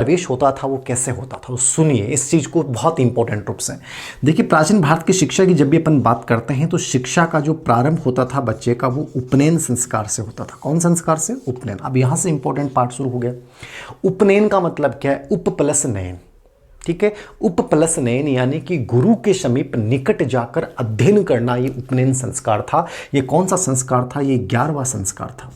प्रवेश होता था वो कैसे होता था, सुनिए इस चीज़ को बहुत इंपॉर्टेंट रूप से। देखिए प्राचीन भारत की शिक्षा की जब भी अपन बात करते हैं तो शिक्षा का जो प्रारंभ होता था बच्चे का वो उपनयन संस्कार से होता था। कौन संस्कार से? उपनयन। अब यहाँ से इंपॉर्टेंट पार्ट शुरू हो गया। उपनयन का मतलब क्या है? उप प्लस नयन, ठीक है। उप प्लस नयन यानी कि गुरु के समीप निकट जाकर अध्ययन करना, ये उपनयन संस्कार था। ये कौन सा संस्कार था? ये 11वां संस्कार था,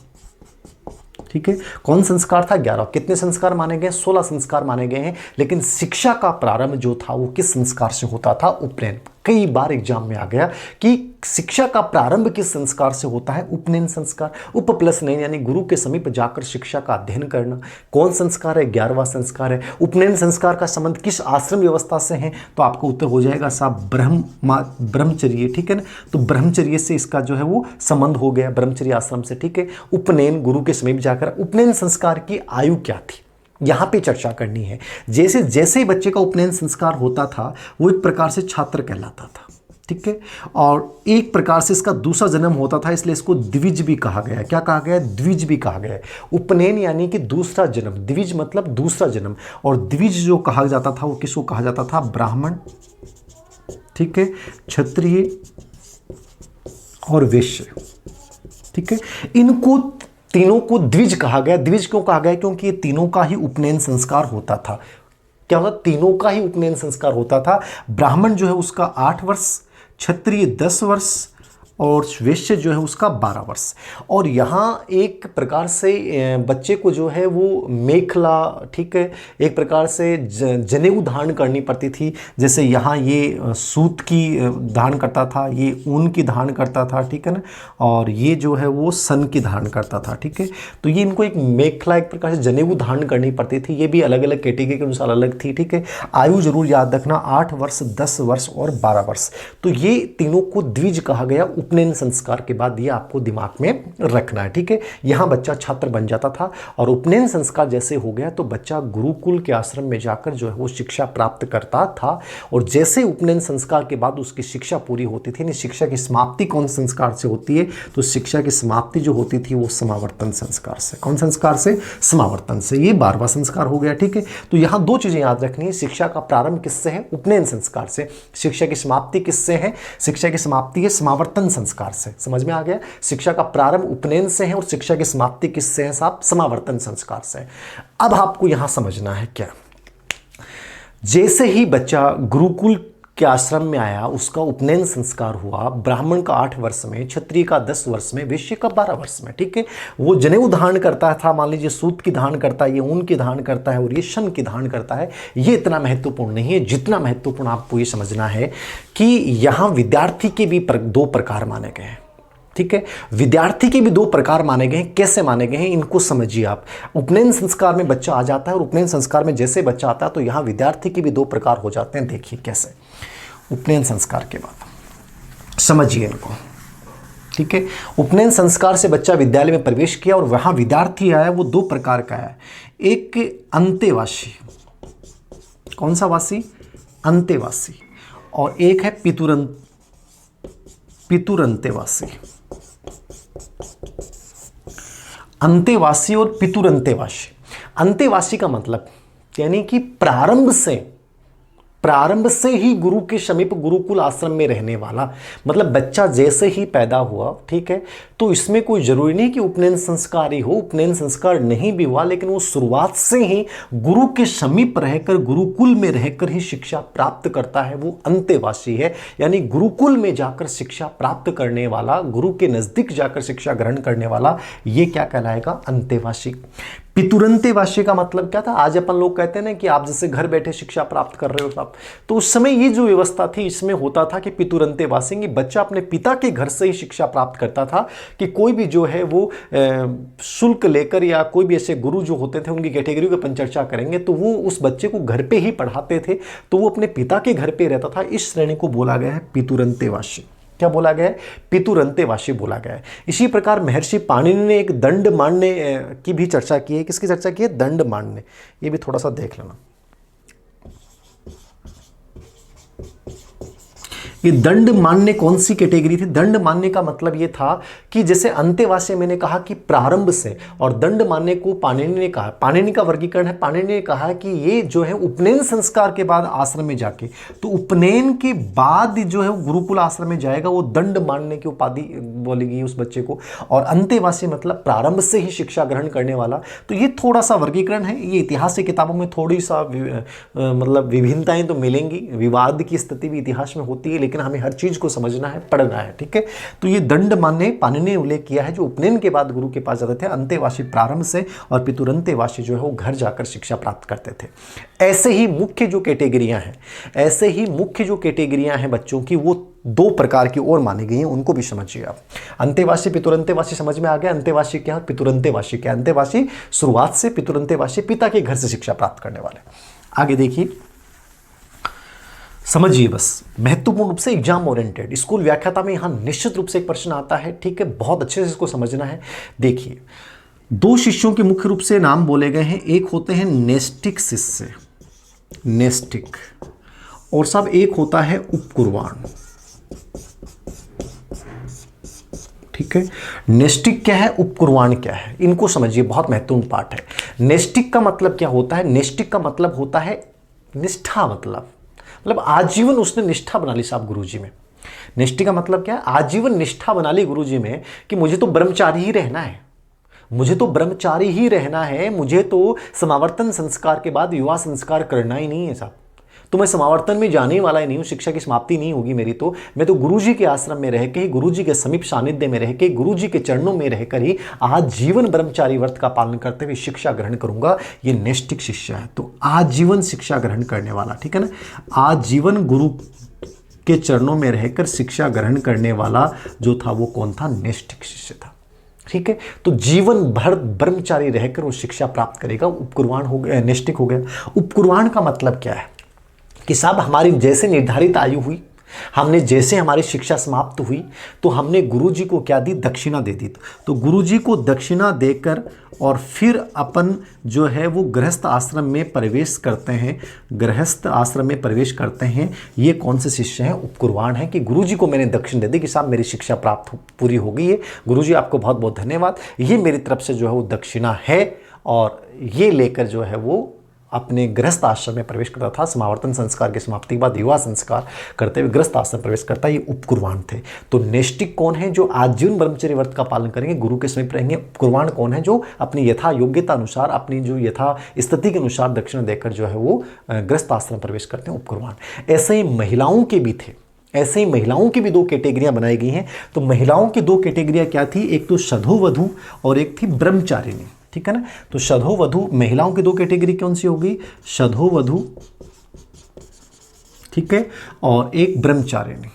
ठीक है। कौन संस्कार था? 11। कितने संस्कार माने गए? 16 संस्कार माने गए हैं, लेकिन शिक्षा का प्रारंभ जो था वो किस संस्कार से होता था? उपनयन। कई बार एग्जाम में आ गया कि शिक्षा का प्रारंभ किस संस्कार से होता है? उपनयन संस्कार। उप प्लस नयन यानी गुरु के समीप जाकर शिक्षा का अध्ययन करना। कौन संस्कार है? 11वां संस्कार है। उपनयन संस्कार का संबंध किस आश्रम व्यवस्था से है? तो आपका उत्तर हो जाएगा साहब ब्रह्मचर्य, ठीक है ना। तो ब्रह्मचर्य से इसका जो है वो संबंध हो गया, ब्रह्मचर्य आश्रम से, ठीक है। उपनयन गुरु के समीप जाकर। उपनयन संस्कार की आयु क्या थी, यहां पे चर्चा करनी है। जैसे जैसे ही बच्चे का उपनयन संस्कार होता था वो एक प्रकार से छात्र कहलाता था, ठीक है। और एक प्रकार से इसका दूसरा जन्म होता था, इसलिए इसको द्विज भी कहा गया। क्या कहा गया? द्विज भी कहा गया। उपनयन यानी कि दूसरा जन्म, द्विज मतलब दूसरा जन्म। और द्विज जो कहा जाता था वो किसको कहा जाता था? ब्राह्मण, ठीक है, क्षत्रिय और वैश्य, ठीक है। इनको तीनों को द्विज कहा गया। द्विज क्यों कहा गया? क्योंकि ये तीनों का ही उपनयन संस्कार होता था। क्या होता? तीनों का ही उपनयन संस्कार होता था। ब्राह्मण जो है उसका 8 वर्ष, क्षत्रिय 10 वर्ष और वैश्य जो है उसका 12 वर्ष। और यहाँ एक प्रकार से बच्चे को जो है वो मेखला, ठीक है, एक प्रकार से जनेऊ धारण करनी पड़ती थी। जैसे यहाँ ये सूत की धारण करता था, ये ऊन की धारण करता था, ठीक है ना, और ये जो है वो सन की धारण करता था, ठीक है। तो ये इनको एक मेखला, एक प्रकार से जनेऊ धारण करनी पड़ती थी। ये भी अलग अलग कैटेगरी के अनुसार अलग थी, ठीक है। आयु जरूर याद रखना, 8 वर्ष, 10 वर्ष और 12 वर्ष। तो ये तीनों को द्विज कहा गया। उपनयन संस्कार के बाद ये आपको दिमाग में रखना है, ठीक है। यहां बच्चा छात्र बन जाता था और उपनयन संस्कार जैसे हो गया तो बच्चा गुरुकुल के आश्रम में जाकर जो है वो शिक्षा प्राप्त करता था। और जैसे उपनयन संस्कार के बाद उसकी शिक्षा पूरी होती थी, शिक्षा की समाप्ति कौन संस्कार से होती है? तो शिक्षा की समाप्ति जो होती थी वो समावर्तन संस्कार से। कौन संस्कार से? समावर्तन से। ये 12वां संस्कार हो गया, ठीक है। तो यहां दो चीजें याद रखनी है। शिक्षा का प्रारंभ किससे है? उपनयन संस्कार से। शिक्षा की समाप्ति किससे है? शिक्षा की समाप्ति है समावर्तन संस्कार से। समझ में आ गया? शिक्षा का प्रारंभ उपनयन से है और शिक्षा की समाप्ति किससे है साहब? समावर्तन संस्कार से। अब आपको यहां समझना है क्या, जैसे ही बच्चा गुरुकुल के आश्रम में आया, उसका उपनयन संस्कार हुआ, ब्राह्मण का 8 वर्ष में, क्षत्रिय का 10 वर्ष में, वैश्य का 12 वर्ष में, ठीक है। वो जनेऊ धारण करता था, मान लीजिए सूत की धारण करता है, ये ऊन की धारण करता है और ये शन की धारण करता है। ये इतना महत्वपूर्ण नहीं है जितना महत्वपूर्ण आपको ये समझना है कि यहाँ विद्यार्थी के भी 2 प्रकार माने गए हैं, ठीक है। विद्यार्थी के भी 2 प्रकार माने गए हैं। कैसे माने गए हैं इनको समझिए आप। उपनयन संस्कार में बच्चा आ जाता है और उपनयन संस्कार में जैसे बच्चा आता है तो यहाँ विद्यार्थी के भी 2 प्रकार हो जाते हैं। देखिए कैसे। उपनयन संस्कार के बाद समझिए इनको, ठीक है। उपनयन संस्कार से बच्चा विद्यालय में प्रवेश किया और वहां विद्यार्थी आया, वो 2 प्रकार का है। एक अंतेवासी, कौन सा वासी? अंतेवासी। और एक है पितुरंतेवासी। अंतेवासी और पितुरंतेवासी। अंतेवासी का मतलब यानी कि प्रारंभ से ही गुरु के समीप गुरुकुल आश्रम में रहने वाला। मतलब बच्चा जैसे ही पैदा हुआ, ठीक है, तो इसमें कोई जरूरी नहीं कि उपनयन संस्कार ही हो। उपनयन संस्कार नहीं भी हुआ लेकिन वो शुरुआत से ही गुरु के समीप रहकर, गुरुकुल में रहकर ही शिक्षा प्राप्त करता है, वो अंतेवासी है। यानी गुरुकुल में जाकर शिक्षा प्राप्त करने वाला, गुरु के नजदीक जाकर शिक्षा ग्रहण करने वाला, ये क्या कहलाएगा? अंतेवासी। पितुरंतेवासी का मतलब क्या था? आज अपन लोग कहते हैं ना कि आप जैसे घर बैठे शिक्षा प्राप्त कर रहे हो साहब, तो उस समय ये जो व्यवस्था थी इसमें होता था कि पितुरंतेवासी, बच्चा अपने पिता के घर से ही शिक्षा प्राप्त करता था। कि कोई भी जो है वो शुल्क लेकर, या कोई भी ऐसे गुरु जो होते थे उनकी कैटेगरी की अपन चर्चा करेंगे, तो वो उस बच्चे को घर पे ही पढ़ाते थे, तो वो अपने पिता के घर पे रहता था। इस श्रेणी को बोला गया है पितुरंतेवासी। क्या बोला गया है? पितुरंतेवासी बोला गया है। इसी प्रकार महर्षि पाणिनि ने एक दंड मानने की भी चर्चा की है। किसकी चर्चा की है? दंड मानने। ये भी थोड़ा सा देख लेना। ये दंड मान्य कौन सी कैटेगरी थी? दंड मान्य का मतलब ये था कि जैसे अंतेवास्य मैंने कहा कि प्रारंभ से, और दंड मान्य को पाणिनि ने कहा, पाणिनि का वर्गीकरण है, पाणिनि ने कहा कि ये जो है उपनयन संस्कार के बाद आश्रम में जाके, तो उपनयन के बाद जो है गुरुकुल आश्रम में जाएगा, वो दंड मान्य की उपाधि बोलेगी उस बच्चे को। और अंतेवासी मतलब प्रारंभ से ही शिक्षा ग्रहण करने वाला। तो ये थोड़ा सा वर्गीकरण है, ये इतिहास की किताबों में थोड़ी सा मतलब विभिन्नताएं तो मिलेंगी, विवाद की स्थिति भी इतिहास में होती है, लेकिन हमें हर चीज को समझना है, पढ़ना है, ठीक है। तो ये दंड मान्य पाणिनि ने उल्लेख किया है, जो उपनयन के बाद गुरु के पास जाते थे, अंतेवासी प्रारंभ से, और पितुरंतेवासी जो है वो घर जाकर शिक्षा प्राप्त करते थे। ऐसे ही मुख्य जो कैटेगरियां हैं, ऐसे ही मुख्य जो कैटेगरियां हैं बच्चों की, वो दो प्रकार की और मानी गई हैं, उनको भी समझिए आप। अंतेवासी पितुरंतेवासी समझ में आ गया। अंतेवासी क्या, पितुरंतेवासी क्या? अंतेवासी शुरुआत से, पितुरंतेवासी पिता के घर से शिक्षा प्राप्त करने वाले। आगे देखिए, समझिए बस, महत्वपूर्ण रूप से एग्जाम ओरिएंटेड, स्कूल व्याख्याता में यहां निश्चित रूप से एक प्रश्न आता है, ठीक है, बहुत अच्छे से इसको समझना है। देखिए, दो शिष्यों के मुख्य रूप से नाम बोले गए हैं, एक होते हैं नेस्टिक शिष्य, नेस्टिक, और सब एक होता है उपकुर्वाण, ठीक है। नेस्टिक क्या है, उपकुर्वाण क्या है, इनको समझिए, बहुत महत्वपूर्ण पार्ट है। नेस्टिक का मतलब क्या होता है? नेस्टिक का मतलब होता है निष्ठा, मतलब आजीवन उसने निष्ठा बना ली साहब गुरुजी में। निष्ठा का मतलब क्या है? आजीवन निष्ठा बना ली गुरुजी में कि मुझे तो ब्रह्मचारी ही रहना है, मुझे तो ब्रह्मचारी ही रहना है, मुझे तो समावर्तन संस्कार के बाद विवाह संस्कार करना ही नहीं है साहब, तो मैं समावर्तन में जाने वाला ही नहीं हूं, शिक्षा की समाप्ति नहीं होगी मेरी, तो मैं तो गुरुजी के आश्रम में रह के ही, गुरुजी के समीप सानिध्य में रह के, गुरुजी के चरणों में रहकर ही आजीवन ब्रह्मचारी व्रत का पालन करते हुए शिक्षा ग्रहण करूंगा। ये नैष्ठिक शिष्य है, तो आजीवन शिक्षा ग्रहण करने वाला, ठीक है ना, आजीवन गुरु के चरणों में रहकर शिक्षा ग्रहण करने वाला जो था वो कौन था? नैष्ठिक शिष्य था, ठीक है। तो जीवन भर ब्रह्मचारी रहकर वो शिक्षा प्राप्त करेगा, उपकुर्वाण हो गया, नैष्ठिक हो गया। उपकुर्वाण का मतलब क्या है कि साहब हमारी जैसे निर्धारित आयु हुई, हमने जैसे हमारी शिक्षा समाप्त हुई, तो हमने गुरुजी को क्या दी? दक्षिणा दे दी। तो गुरुजी को दक्षिणा देकर और फिर अपन जो है वो गृहस्थ आश्रम में प्रवेश करते हैं, गृहस्थ आश्रम में प्रवेश करते हैं। ये कौन से शिष्य हैं? उपकुर्वाण है, कि गुरुजी को मैंने दक्षिण दे दी कि साहब मेरी शिक्षा प्राप्त पूरी हो गई है, गुरुजी आपको बहुत बहुत धन्यवाद, ये मेरी तरफ से जो है वो दक्षिणा है। और ये लेकर जो है वो अपने गृहस्थ आश्रम में प्रवेश करता था। समावर्तन संस्कार की समाप्ति के बाद विवाह संस्कार करते हुए गृहस्थ आश्रम प्रवेश करता है, ये उपकुर्वाण थे। तो नैष्ठिक कौन है? जो आजीवन ब्रह्मचर्य व्रत का पालन करेंगे, गुरु के समीप रहेंगे। उपकुर्वाण कौन है? जो अपनी यथा योग्यता अनुसार, अपनी जो यथा स्थिति के अनुसार दक्षिणा देकर जो है वो गृहस्थ आश्रम प्रवेश करते हैं, उपकुर्वाण। ऐसे ही महिलाओं के भी थे, ऐसे ही महिलाओं की भी दो कैटेगरियां बनाई गई हैं। तो महिलाओं की दो कैटेगरियां क्या थी? एक तो शधु वधु और एक थी ब्रह्मचारिणी, ठीक है ना। तो शधो वधु, महिलाओं की दो कैटेगरी कौन सी होगी? शधो वधु, ठीक है, और एक ब्रह्मचारिणी,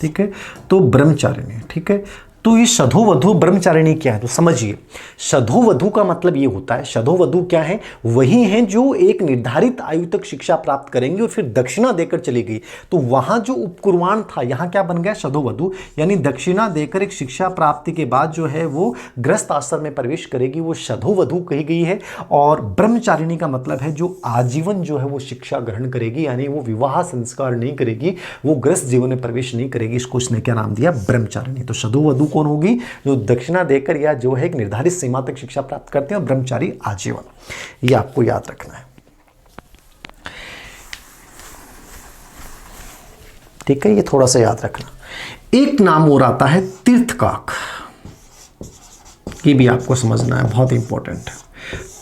ठीक है। तो ब्रह्मचारिणी, ठीक है। तो ये शधो वधु ब्रह्मचारिणी क्या है? तो समझिए, शधो वधु का मतलब ये होता है, शधो वधु क्या है? वही हैं जो एक निर्धारित आयु तक शिक्षा प्राप्त करेंगे और फिर दक्षिणा देकर चली गई। तो वहां जो उपकुर्वाण था, यहां क्या बन गया? शधो वधु, यानी दक्षिणा देकर एक शिक्षा प्राप्ति के बाद जो है वो गृहस्थ आश्रम में प्रवेश करेगी, वो शधो वधु कही गई है। और ब्रह्मचारिणी का मतलब है जो आजीवन जो है वो शिक्षा ग्रहण करेगी, यानी वो विवाह संस्कार नहीं करेगी, वो गृहस्थ जीवन में प्रवेश नहीं करेगी। इसको इसने क्या नाम दिया? ब्रह्मचारिणी। तो शधो वधु कौन होगी? जो दक्षिणा देकर या जो है एक निर्धारित सीमा तक शिक्षा प्राप्त करते हैं, और ब्रह्मचारी आजीवन। ये आपको याद रखना है, ठीक है, ये थोड़ा सा याद रखना। एक नाम और आता है तीर्थकाक, ये भी आपको समझना है, बहुत इंपॉर्टेंट है।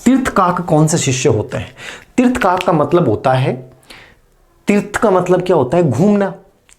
तीर्थकाक कौन से शिष्य होते हैं? तीर्थकाक का मतलब होता है, तीर्थ का मतलब क्या होता है? घूमना।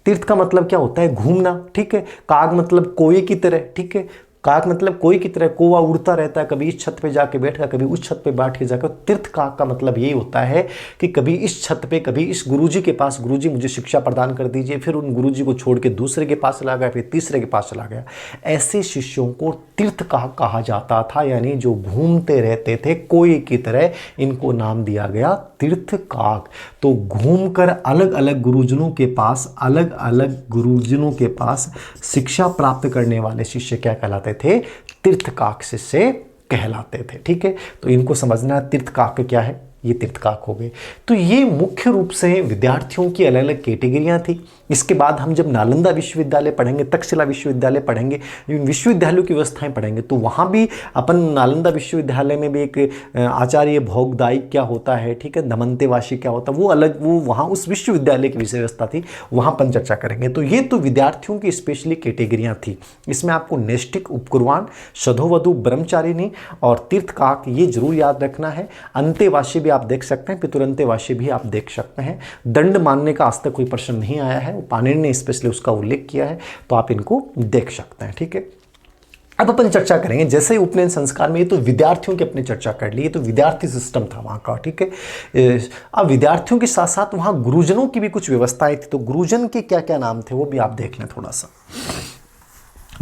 तीर्थ का मतलब क्या होता है? घूमना, ठीक है। काग मतलब कोए की तरह, ठीक है, काग मतलब कोई की तरह, कौवा उड़ता रहता है, कभी इस छत पे जाके बैठा, कभी उस छत पे बैठ के जाकर। तीर्थ काग का मतलब यही होता है कि कभी इस छत पे, कभी इस गुरुजी के पास, गुरुजी मुझे शिक्षा प्रदान कर दीजिए, फिर उन गुरुजी को छोड़ के दूसरे के पास चला गया, फिर तीसरे के पास चला गया। ऐसे शिष्यों को तीर्थ काग कहा जाता था, यानी जो घूमते रहते थे कोई की तरह, इनको नाम दिया गया तीर्थ काग। तो घूमकर अलग अलग गुरुजनों के पास, अलग अलग गुरुजनों के पास शिक्षा प्राप्त करने वाले शिष्य क्या कहलाते थे? तीर्थकाक शिष्य कहलाते थे, ठीक है। तो इनको समझना है तीर्थकाक क्या है, ये तीर्थकाक हो गए। तो ये मुख्य रूप से विद्यार्थियों की अलग अलग कैटेगरियाँ थी। इसके बाद हम जब नालंदा विश्वविद्यालय पढ़ेंगे, तक्षशिला विश्वविद्यालय पढ़ेंगे, विश्वविद्यालयों की व्यवस्थाएं पढ़ेंगे, तो वहाँ भी अपन नालंदा विश्वविद्यालय में भी एक आचार्य भोगदायिक क्या होता है, ठीक है, दमंतेवासी क्या होता है, वो अलग, वो वहाँ उस विश्वविद्यालय की विषय व्यवस्था थी, वहाँ अपन चर्चा करेंगे। तो ये तो विद्यार्थियों की स्पेशली कैटेगरियाँ थी। इसमें आपको नैष्ठिक, उपकुर्वाण, सधोवधु, ब्रह्मचारिणी और तीर्थकाक ये जरूर याद रखना है। अंतेवासी भी आप देख सकते हैं, पितुरंतेवासी भी आप देख सकते हैं। दंड मानने का आज तक कोई प्रश्न नहीं आया है, पाणिनि ने स्पेशली उसका उल्लेख किया है, तो आप इनको देख सकते हैं, ठीक है। अब अपन चर्चा करेंगे जैसे ही उपनयन संस्कार में, ये तो विद्यार्थियों की अपनी चर्चा कर ली, ये तो विद्यार्थी सिस्टम था वहाँ का, ठीक है। अब विद्यार्थियों के साथ साथ वहाँ गुरुजनों की भी कुछ व्यवस्थाएं थी। तो गुरुजन के क्या क्या नाम थे वो भी आप देख लें थोड़ा सा।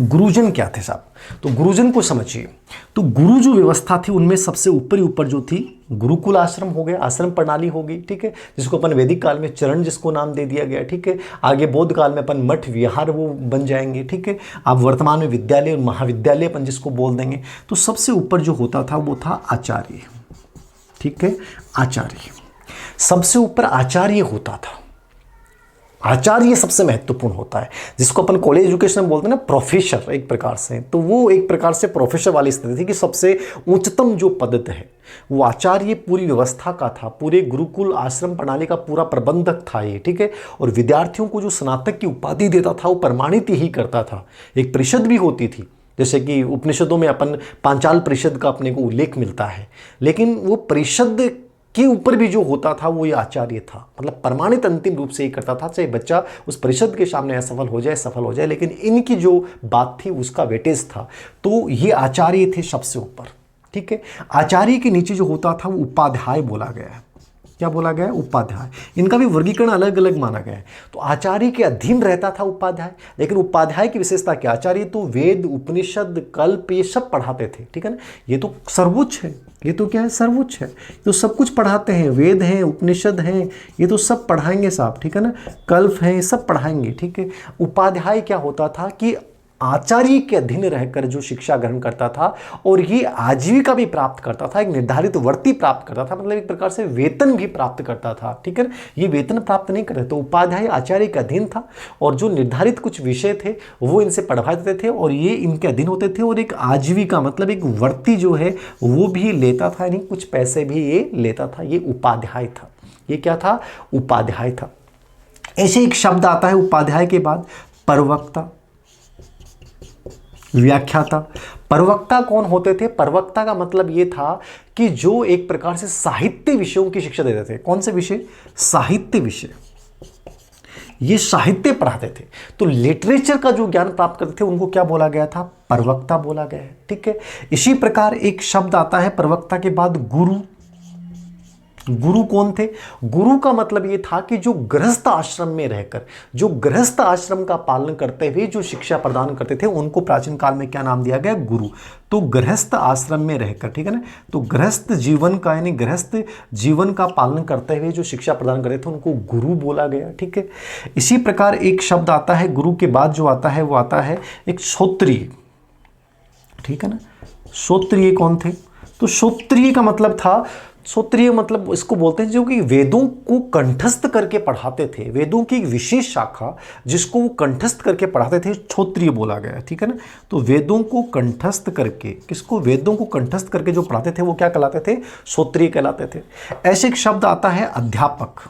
गुरुजन क्या थे साहब, तो गुरुजन को समझिए। तो गुरु जो व्यवस्था थी उनमें सबसे ऊपर जो थी गुरुकुल आश्रम हो गए, आश्रम प्रणाली होगी, ठीक है, जिसको अपन वैदिक काल में चरण जिसको नाम दे दिया गया, ठीक है। आगे बौद्ध काल में अपन मठ विहार वो बन जाएंगे, ठीक है। अब वर्तमान में विद्यालय और महाविद्यालय अपन जिसको बोल देंगे। तो सबसे ऊपर जो होता था वो था आचार्य, ठीक है, आचार्य। सबसे ऊपर आचार्य होता था। आचार्य सबसे महत्वपूर्ण होता है, जिसको अपन कॉलेज एजुकेशन में बोलते हैं ना, प्रोफेसर एक प्रकार से। तो वो एक प्रकार से प्रोफेसर वाली स्थिति थी कि सबसे उच्चतम जो पद है वो आचार्य पूरी व्यवस्था का था, पूरे गुरुकुल आश्रम प्रणाली का पूरा प्रबंधक था ये, ठीक है। और विद्यार्थियों को जो स्नातक की उपाधि देता था वो प्रमाणित ही करता था। एक परिषद भी होती थी, जैसे कि उपनिषदों में अपन पांचाल परिषद का अपने को उल्लेख मिलता है, लेकिन वो परिषद के ऊपर भी जो होता था वो ये आचार्य था। मतलब प्रमाणित अंतिम रूप से ही करता था, चाहे बच्चा उस परिषद के सामने असफल हो जाए, सफल हो जाए, लेकिन इनकी जो बात थी उसका वेटेज था। तो ये आचार्य थे सबसे ऊपर, ठीक है। आचार्य के नीचे जो होता था वो उपाध्याय बोला गया है। क्या बोला गया है? उपाध्याय। इनका भी वर्गीकरण अलग अलग माना गया है। तो आचार्य के अधीन रहता था उपाध्याय, लेकिन उपाध्याय की विशेषता क्या? आचार्य तो वेद, उपनिषद, कल्प ये सब पढ़ाते थे, ठीक है ना। ये तो सर्वोच्च है, ये तो क्या है? सर्वोच्च है। तो सब कुछ पढ़ाते हैं, वेद हैं, उपनिषद हैं, ये तो सब पढ़ाएंगे साहब, ठीक है ना। कल्प हैं, सब पढ़ाएंगे, ठीक है। उपाध्याय क्या होता था कि आचार्य के अधीन रहकर जो शिक्षा ग्रहण करता था और ये आजीविका भी प्राप्त करता था, एक निर्धारित वर्ती प्राप्त करता था, मतलब एक प्रकार से वेतन भी प्राप्त करता था, ठीक है ना। ये वेतन प्राप्त नहीं करते, तो उपाध्याय आचार्य के अधीन था और जो निर्धारित कुछ विषय थे वो इनसे पढ़वा देते थे और ये इनके अधीन होते थे। और एक आजीविका मतलब एक वर्ती जो है वो भी लेता था, यानी कुछ पैसे भी ये लेता था। ये उपाध्याय था। ये क्या था? उपाध्याय था। ऐसे एक शब्द आता है उपाध्याय के बाद, प्रवक्ता, व्याख्याता। प्रवक्ता कौन होते थे? प्रवक्ता का मतलब ये था कि जो एक प्रकार से साहित्य विषयों की शिक्षा देते थे। कौन से विषय? साहित्य विषय। ये साहित्य पढ़ाते थे। तो लिटरेचर का जो ज्ञान प्राप्त करते थे उनको क्या बोला गया था? प्रवक्ता बोला गया है, ठीक है। इसी प्रकार एक शब्द आता है प्रवक्ता के बाद, गुरु। गुरु कौन थे? गुरु का मतलब ये था कि जो गृहस्थ आश्रम में रहकर, जो गृहस्थ आश्रम का पालन करते हुए जो शिक्षा प्रदान करते थे उनको प्राचीन काल में क्या नाम दिया गया? गुरु। तो गृहस्थ आश्रम में रहकर, ठीक है ना, तो गृहस्थ जीवन का यानी गृहस्थ जीवन का पालन करते हुए जो शिक्षा प्रदान करते थे उनको गुरु बोला गया, ठीक है। इसी प्रकार एक शब्द आता है गुरु के बाद जो आता है वो आता है एक श्रोत्रिय, ठीक है ना। श्रोत्रिय कौन थे? तो श्रोत्रिय का मतलब था, श्रोत्रिय मतलब इसको बोलते हैं जो कि वेदों को कंठस्थ करके पढ़ाते थे। वेदों की एक विशेष शाखा जिसको वो कंठस्थ करके पढ़ाते थे, श्रोत्रिय बोला गया, ठीक है ना। तो वेदों को कंठस्थ करके, किसको? वेदों को कंठस्थ करके जो पढ़ाते थे वो क्या कहलाते थे? श्रोत्रिय कहलाते थे। ऐसे एक शब्द आता है अध्यापक।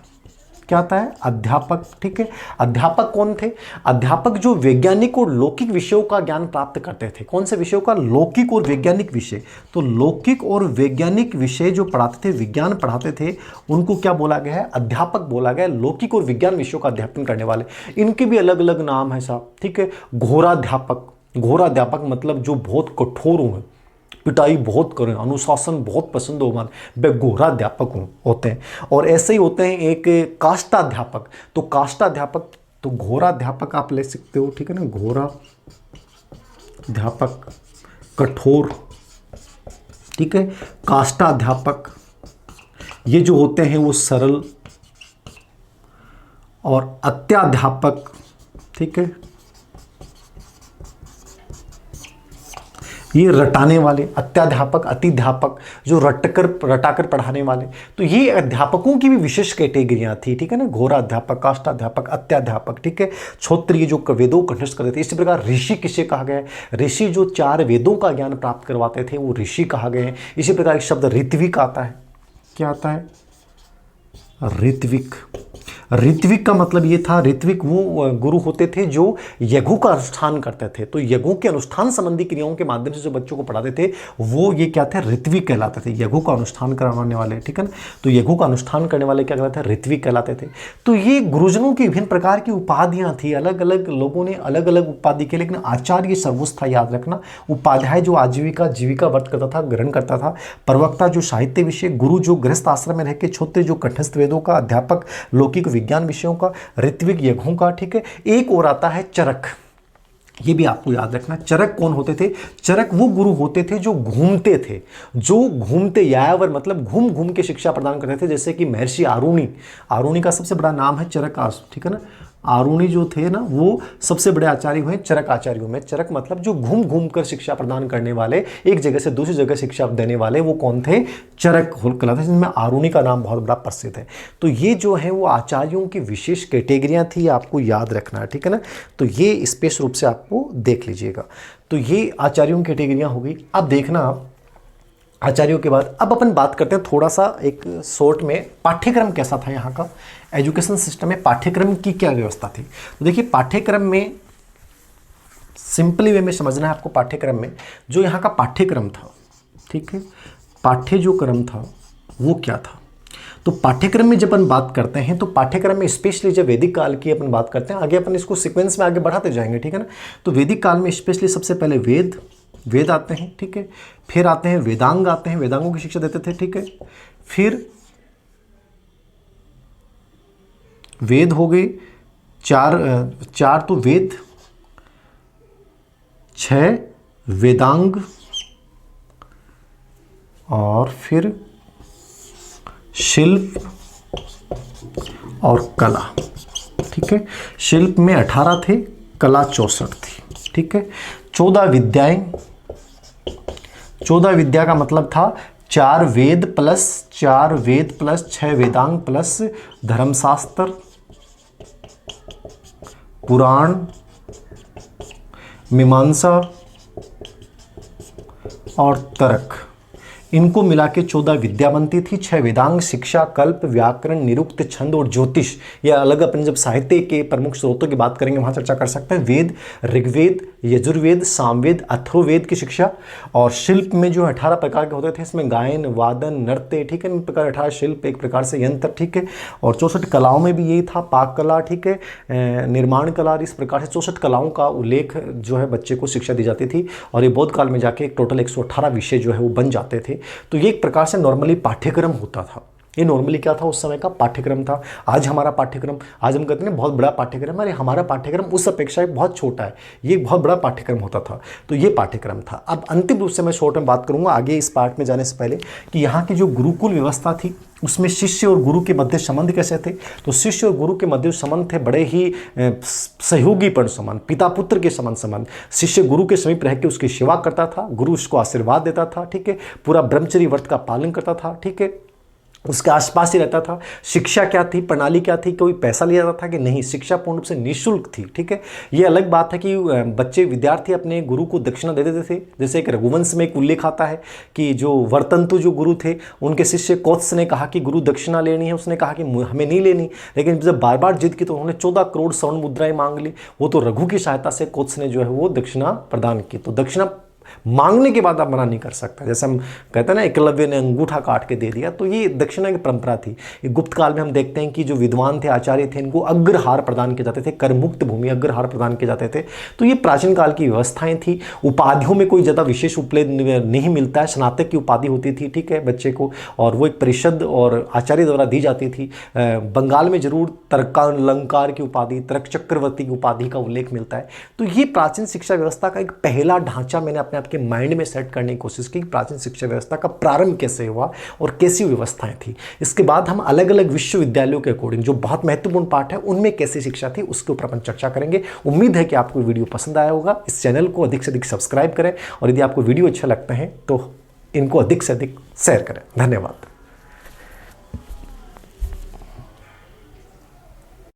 क्या आता है? अध्यापक, ठीक है। अध्यापक कौन थे? अध्यापक जो वैज्ञानिक और लौकिक विषयों का ज्ञान प्राप्त करते थे। कौन से विषयों का? लौकिक और वैज्ञानिक विषय। तो लौकिक और वैज्ञानिक विषय जो पढ़ाते थे, विज्ञान पढ़ाते थे, उनको क्या बोला गया है? अध्यापक बोला गया। लौकिक और विज्ञान विषयों का अध्यापन करने वाले, इनके भी अलग अलग नाम है साहब, ठीक है। घोराध्यापक। घोराध्यापक मतलब जो बहुत कठोर हुए, पिटाई बहुत करें, अनुशासन बहुत पसंद हो, वे घोराध्यापक होते हैं। और ऐसे ही होते हैं एक काष्ठाध्यापक। तो काष्ठाध्यापक, तो घोराध्यापक आप ले सकते हो, ठीक है ना। घोराध्यापक कठोर, ठीक है। काष्ठाध्यापक ये जो होते हैं वो सरल। और अत्याध्यापक, ठीक है, ये रटाने वाले, अत्याध्यापक, अतिध्यापक, जो रटाकर पढ़ाने वाले, तो ये अध्यापकों की भी विशेष कैटेगरियां थी, ठीक है ना। घोरा अध्यापक, काष्ठाध्यापक, अत्याध्यापक, ठीक है। क्षोत्रिय जो वेदों को कंठस्थ करते थे। इसी प्रकार ऋषि किसे कहा गया है? ऋषि जो 4 वेदों का ज्ञान प्राप्त करवाते थे वो ऋषि कहा गए हैं। इसी प्रकार एक शब्द ऋत्विक आता है। क्या आता है? ऋत्विक। ऋत्विक का मतलब ये था, ऋत्विक वो गुरु होते थे जो यज्ञों का अनुष्ठान करते थे। तो यज्ञों के अनुष्ठान संबंधी क्रियाओं के माध्यम से जो बच्चों को पढ़ाते थे वो ये क्या थे? ऋत्विक कहलाते थे। यज्ञों का अनुष्ठान करवाने वाले, ठीक है ना। तो यज्ञों का अनुष्ठान करने वाले क्या कहलाते हैं? ऋत्विक कहलाते थे। तो ये गुरुजनों की विभिन्न प्रकार की उपाधियां थी। अलग अलग लोगों ने अलग अलग उपाधि के, लेकिन आचार्य सर्वोच्च था, याद रखना। उपाध्याय जो आजीविका जीविका व्रत करता था, ग्रहण करता था। प्रवक्ता जो साहित्य विषय, गुरु जो गृहस्थ आश्रम में रह के, क्षत्रिय जो कंठस्थ वेदों का, अध्यापक लौकिक विज्ञान विषयों का, ऋत्विक यज्ञों का, ठीक है। एक और आता है चरक। ये भी आपको याद रखना। चरक कौन होते थे? चरक वो गुरु होते थे जो घूमते थे, जो घूमते, यायावर मतलब घूम घूम के शिक्षा प्रदान करते थे। जैसे कि महर्षि आरुणि, आरुणि का सबसे बड़ा नाम है चरकास, ठीक है ना। आरुणि जो थे ना वो सबसे बड़े आचार्य हुए चरक आचार्यों में। चरक मतलब जो घूम घूम कर शिक्षा प्रदान करने वाले, एक जगह से दूसरी जगह शिक्षा देने वाले, वो कौन थे? चरक कहलाते, जिनमें आरुणि का नाम बहुत बड़ा प्रसिद्ध है। तो ये जो है वो आचार्यों की विशेष कैटेगरियां थी, आपको याद रखना है, ठीक है ना। तो ये स्पेशल रूप से आपको देख लीजिएगा। तो ये आचार्यों की कैटेगरियां हो गई। अब देखना आप आचार्यों के बाद अब अपन बात करते हैं थोड़ा सा एक शॉर्ट में पाठ्यक्रम कैसा था यहाँ का, एजुकेशन सिस्टम में पाठ्यक्रम की क्या व्यवस्था थी। तो देखिए पाठ्यक्रम में सिंपली वे में समझना है आपको। पाठ्यक्रम में जो यहाँ का पाठ्यक्रम था, ठीक है, पाठ्य जो क्रम था वो क्या था। तो पाठ्यक्रम में जब अपन बात करते हैं तो पाठ्यक्रम में स्पेशली जब वैदिक काल की अपन बात करते हैं, आगे अपन इसको सीक्वेंस में आगे बढ़ाते जाएंगे, ठीक है ना। तो वैदिक काल में स्पेशली सबसे पहले वेद आते हैं, ठीक है। फिर आते हैं वेदांग आते हैं, वेदांगों की शिक्षा देते थे, ठीक है। फिर वेद हो गए चार तो वेद, 6 वेदांग, और फिर शिल्प और कला, ठीक है। शिल्प में 18 थे, कला 64 थी, ठीक है। 14 विद्याएं, 14 विद्या का मतलब था 4 वेद प्लस 6 वेदांग प्लस धर्मशास्त्र, पुराण, मीमांसा और तर्क। इनको मिला के 14 विद्या बनती थी। 6 वेदांग, शिक्षा, कल्प, व्याकरण, निरुक्त, छंद और ज्योतिष। यह अलग अपन जब साहित्य के प्रमुख स्रोतों की बात करेंगे वहां चर्चा कर सकते हैं। वेद, ऋग्वेद, यजुर्वेद, सामवेद, अथर्ववेद की शिक्षा। और शिल्प में जो 18 प्रकार के होते थे, इसमें गायन, वादन, नृत्य, ठीक है, इन प्रकार 18 शिल्प, एक प्रकार से यंत्र, ठीक है। और 64 कलाओं में भी यही था, पाक कला, ठीक है, निर्माण कला। इस प्रकार से 64 कलाओं का उल्लेख जो है बच्चे को शिक्षा दी जाती थी। और ये बौद्ध काल में जाके टोटल 118 विषय जो है वो बन जाते थे। तो ये एक प्रकार से नॉर्मली पाठ्यक्रम होता था। ये नॉर्मली क्या था? उस समय का पाठ्यक्रम था। आज हमारा पाठ्यक्रम, आज हम कहते हैं बहुत बड़ा पाठ्यक्रम है, अरे हमारा पाठ्यक्रम उस अपेक्षा बहुत छोटा है, ये बहुत बड़ा पाठ्यक्रम होता था। तो ये पाठ्यक्रम था। अब अंतिम रूप से मैं शॉर्ट में बात करूंगा आगे इस पार्ट में जाने से पहले कि यहाँ की जो गुरुकुल व्यवस्था थी उसमें शिष्य और गुरु के मध्य संबंध कैसे थे। तो शिष्य और गुरु के मध्य संबंध थे बड़े ही सहयोगीपन संबंध, पिता पुत्र के संबंध। शिष्य गुरु के समीप रह के उसकी सेवा करता था, गुरु उसको आशीर्वाद देता था, ठीक है, पूरा ब्रह्मचर्य व्रत का पालन करता था, ठीक है, उसके आसपास ही रहता था। शिक्षा क्या थी, प्रणाली क्या थी, कोई पैसा लिया जाता था कि नहीं, शिक्षा पूर्ण रूप से निःशुल्क थी, ठीक है। ये अलग बात है कि बच्चे विद्यार्थी अपने गुरु को दक्षिणा दे देते थे। जैसे एक रघुवंश में एक उल्लेख आता है कि जो वर्तंतु जो गुरु थे उनके शिष्य कौत्स ने कहा कि गुरु दक्षिणा लेनी है, उसने कहा कि हमें नहीं लेनी, लेकिन जब बार बार जिद की तो उन्होंने 14 करोड़ स्वर्ण मुद्राएं मांग ली। वो तो रघु की सहायता से कौत्स ने जो है वो दक्षिणा प्रदान की। तो दक्षिणा मांगने के बाद आप मना नहीं कर सकता। जैसे हम कहते हैं ना एकलव्य ने अंगूठा काट के दे दिया, तो ये दक्षिणा की परंपरा थी। ये गुप्त काल में हम देखते हैं कि जो विद्वान थे, आचार्य थे, इनको अग्रहार प्रदान किए जाते थे, करमुक्त भूमि अग्रहार प्रदान किए जाते थे। तो ये प्राचीन काल की व्यवस्थाएं थी। उपाधियों में कोई ज़्यादा विशेष उपलब्ध नहीं मिलता है। स्नातक की उपाधि होती थी, ठीक है, बच्चे को, और वो एक परिषद और आचार्य द्वारा दी जाती थी। बंगाल में जरूर तर्कालंकार की उपाधि, तर्क चक्रवर्ती की उपाधि का उल्लेख मिलता है। तो ये प्राचीन शिक्षा व्यवस्था का एक पहला ढांचा मैंने अपने आपके माइंड में सेट करने की कोशिश की कि प्राचीन शिक्षा व्यवस्था का प्रारंभ कैसे हुआ और कैसी व्यवस्थाएं थी। इसके बाद हम अलग अलग विश्वविद्यालयों के अकॉर्डिंग जो बहुत महत्वपूर्ण पार्ट है उनमें कैसी शिक्षा थी उसके ऊपर अपन चर्चा करेंगे। उम्मीद है कि आपको वीडियो पसंद आया होगा। इस चैनल को अधिक से अधिक सब्सक्राइब करें और यदि आपको वीडियो अच्छा लगता है तो इनको अधिक से अधिक शेयर करें। धन्यवाद।